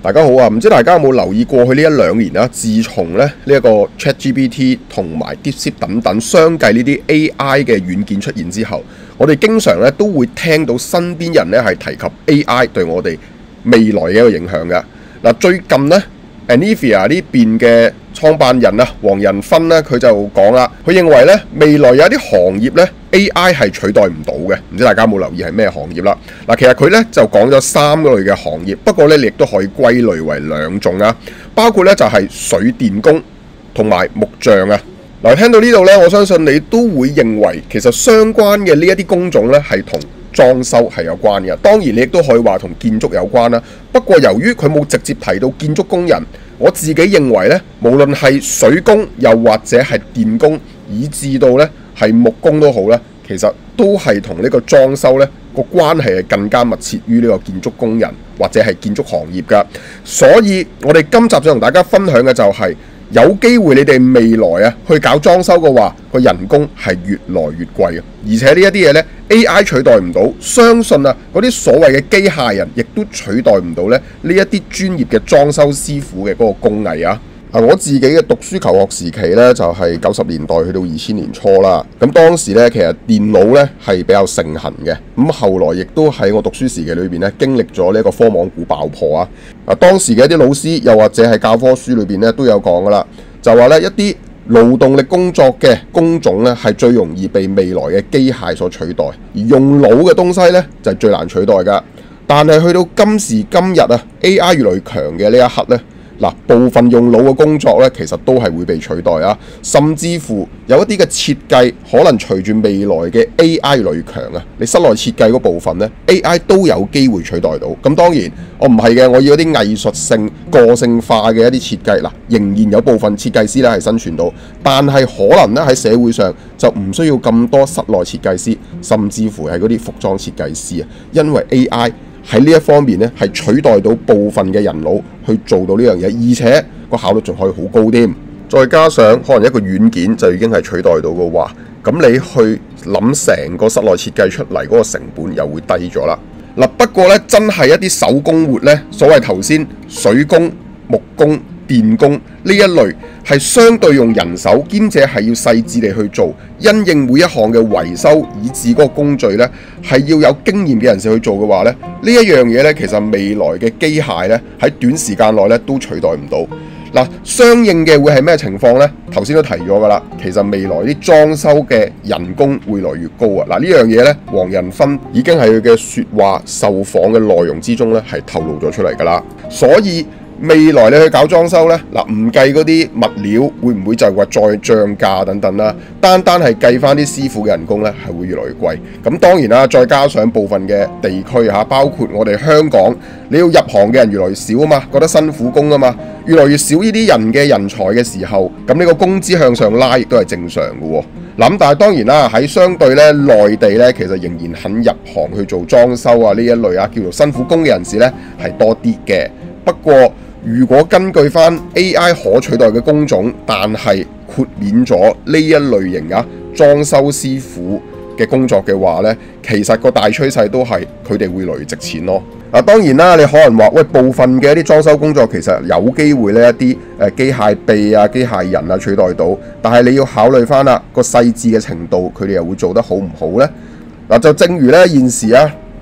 大家好啊！唔知大家有冇留意過去呢一兩年啦？自從咧呢一個 ChatGPT 同埋 DeepSeek 等等相繼呢啲 AI 嘅軟件出現之後，我哋經常咧都會聽到身邊人咧係提及 AI 對我哋未來嘅一個影響嘅。嗱，最近咧 NVIDIA 呢邊嘅創辦人啊，黃仁勳咧佢就講啦，佢認為咧未來有一啲行業咧 AI 係取代唔到嘅，唔知大家有冇留意係咩行業啦？嗱，其實佢咧就講咗3個類嘅行業，不過咧你亦都可以歸類為2種啊，包括咧就係水電工同埋木匠啊。嗱，聽到呢度咧，我相信你都會認為其實相關嘅呢一啲工種咧係同裝修係有關嘅，當然你亦都可以話同建築有關啦。不過由於佢冇直接提到建築工人，我自己認為咧，無論係水工又或者係電工，以至到咧係木工都好咧，其實都係同呢個裝修咧個關係係更加密切於呢個建築工人或者係建築行業㗎。所以我哋今集想同大家分享嘅就係，有機會你哋未來啊去搞裝修嘅話，個人工係越來越貴嘅，而且呢一啲嘢咧 AI 取代唔到，相信啊嗰啲所謂嘅機械人亦都取代唔到咧呢一啲專業嘅裝修師傅嘅嗰個工藝啊。我自己嘅讀書求學時期咧就係90年代去到2000年初啦。咁當時咧其實電腦咧係比較盛行嘅。咁後來亦都喺我讀書時期裏邊咧經歷咗呢一個科網股爆破啊。當時嘅一啲老師又或者係教科書裏邊咧都有講噶啦，就話咧一啲勞動力工作嘅工種咧係最容易被未來嘅機械所取代，而用腦嘅東西咧就係最難取代噶。但係去到今時今日啊 ，AI 越來越強嘅呢一刻咧。部分用腦嘅工作咧，其實都係會被取代啊，甚至乎有一啲嘅設計，可能隨住未來嘅 AI 越來越強啊，你室內設計嗰部分咧 ，AI 都有機會取代到。咁當然，我唔係嘅，我要一啲藝術性、個性化嘅一啲設計，仍然有部分設計師咧係生存到，但係可能咧喺社會上就唔需要咁多室內設計師，甚至乎係嗰啲服裝設計師啊，因為 AI。喺呢一方面咧，係取代到部分嘅人腦去做到呢樣嘢，而且個效率仲可以好高添。再加上可能一個軟件就已經係取代到嘅話，咁你去諗成個室內設計出嚟嗰個成本又會低咗啦。不過咧，真係一啲手工活咧，所謂頭先水工、木工、電工呢一類係相對用人手，兼且係要細緻地去做，因應每一項嘅維修以至嗰個工序呢係要有經驗嘅人士去做嘅話呢，呢一樣嘢呢，其實未來嘅機械呢喺短時間內呢都取代唔到。相應嘅會係咩情況呢？頭先都提咗㗎啦，其實未來啲裝修嘅人工會越來越高啊！呢樣嘢呢，黃仁勳已經係佢嘅説話受訪嘅內容之中呢係透露咗出嚟㗎啦，所以。未來你去搞裝修呢，唔計嗰啲物料會唔會就係話再漲價等等啦，單係計翻啲師傅嘅人工呢，係會越來越貴。咁當然啦，再加上部分嘅地區嚇，包括我哋香港，你要入行嘅人越來越少啊嘛，覺得辛苦工啊嘛，越來越少呢啲人嘅人才嘅時候，咁呢個工資向上拉亦都係正常嘅喎。但係當然啦，喺相對咧內地咧，其實仍然肯入行去做裝修啊呢一類啊叫做辛苦工嘅人士咧係多啲嘅。不過如果根據翻 AI 可取代嘅工種，但係豁免咗呢一類型裝修師傅嘅工作嘅話呢，其實個大趨勢都係佢哋會累值錢咯。當然啦，你可能話喂，部分嘅一啲裝修工作其實有機會呢一啲機械臂啊、機械人啊取代到，但係你要考慮翻啦個細緻嘅程度，佢哋又會做得好唔好呢？就正如呢現時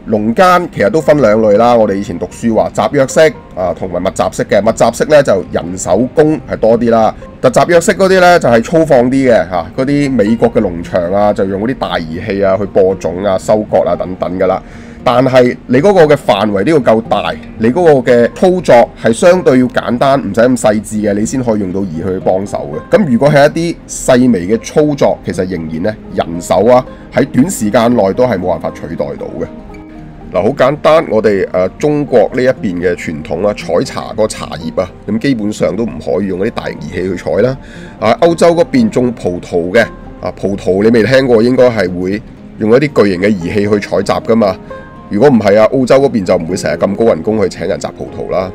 農間其實都分兩類啦，我哋以前讀書話集約式同埋密集式嘅。密集式咧就人手工係多啲啦，但集約式嗰啲咧就係粗放啲嘅嚇，嗰啲美國嘅農場就用嗰啲大儀器去播種收割等等噶啦。但係你嗰個嘅範圍都要夠大，你嗰個嘅操作係相對要簡單，唔使咁細緻嘅，你先可以用到儀器去幫手嘅。咁如果係一啲細微嘅操作，其實仍然咧人手喺短時間內都係冇辦法取代到嘅。好簡單，我哋中國呢一邊嘅傳統採茶個茶葉咁基本上都唔可以用嗰啲大型儀器去採啦。歐洲嗰邊種葡萄嘅葡萄你未聽過，應該係會用一啲巨型嘅儀器去採集噶嘛。如果唔係澳洲嗰邊就唔會成日咁高人工去請人摘葡萄啦。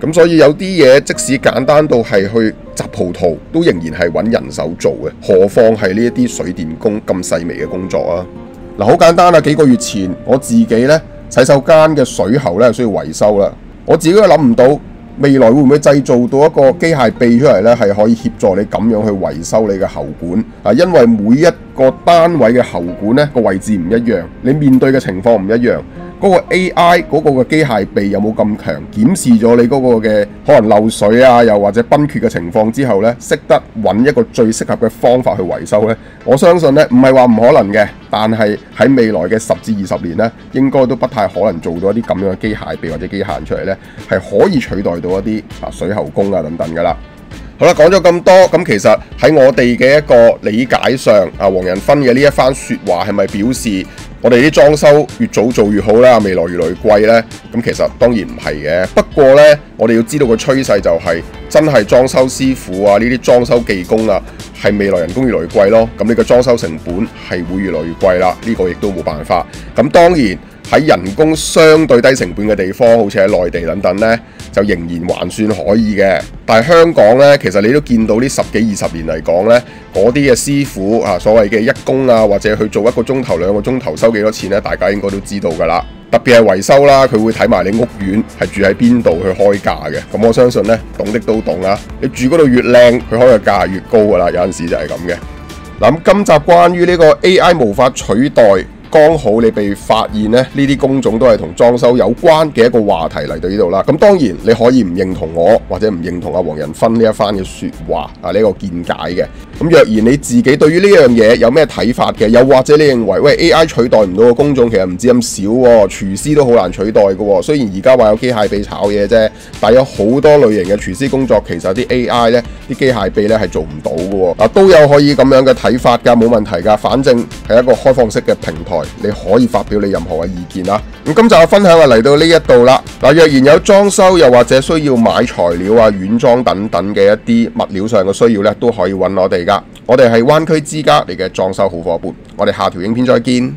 咁所以有啲嘢即使簡單到係去摘葡萄，都仍然係揾人手做嘅，何況係呢一啲水電工咁細微嘅工作啊。好簡單幾個月前我自己呢。洗手間嘅水喉咧需要維修啦，我自己都諗唔到未來會唔會製造到一個機械臂出嚟呢？係可以協助你咁樣去維修你嘅喉管啊，因為每一個單位嘅喉管呢個位置唔一樣，你面對嘅情況唔一樣。嗰個 AI 嗰個嘅機械臂有冇咁強？檢視咗你嗰個嘅可能漏水啊，又或者崩缺嘅情況之後呢，識得揾一個最適合嘅方法去維修呢。我相信呢，唔係話唔可能嘅，但係喺未來嘅10至20年呢，應該都不太可能做到一啲咁樣嘅機械臂或者機械人出嚟呢，係可以取代到一啲水喉工啊等等噶啦。好啦，講咗咁多，咁其實喺我哋嘅一個理解上，黃仁勳嘅呢一番説話係咪表示我哋啲裝修越早做越好啦，未來越來越貴呢？咁其實當然唔係嘅。不過呢，我哋要知道個趨勢就係真係裝修師傅啊，呢啲裝修技工啊，係未來人工越來越貴咯。咁你個裝修成本係會越來越貴啦，呢個亦都冇辦法。咁當然喺人工相對低成本嘅地方，好似喺內地等等呢，就仍然還算可以嘅。但係香港呢，其實你都見到呢10幾20年嚟講呢，嗰啲嘅師傅啊，所謂嘅一工啊，或者去做1個鐘頭2個鐘頭收幾多錢呢？大家應該都知道㗎啦。特別係維修啦，佢會睇埋你屋苑係住喺邊度去開價嘅。咁我相信呢，懂的都懂啦。你住嗰度越靚，佢開嘅價係越高㗎啦。有陣時就係咁嘅。嗱，咁今集關於呢個 AI 無法取代，剛好你被發現咧，呢啲工種都係同裝修有關嘅一個話題嚟到呢度啦。咁當然你可以唔認同我，或者唔認同阿黃仁勳呢一番嘅説話啊，呢個見解嘅。咁若然你自己對於呢樣嘢有咩睇法嘅，又或者你認為喂 AI 取代唔到嘅工種其實唔止咁少喎，廚師都好難取代嘅喎。雖然而家話有機械臂炒嘢啫，但係有好多類型嘅廚師工作其實啲 AI 咧，啲機械臂咧係做唔到嘅喎。嗱，都有可以咁樣嘅睇法㗎，冇問題㗎。反正係一個開放式嘅平台。你可以發表你任何嘅意見啦。咁今集嘅分享就嚟到呢一度啦。嗱，若然有裝修又或者需要買材料啊、軟裝等等嘅一啲物料上嘅需要咧，都可以揾我哋噶。我哋係灣區之家你嘅裝修好夥伴。我哋下條影片再見。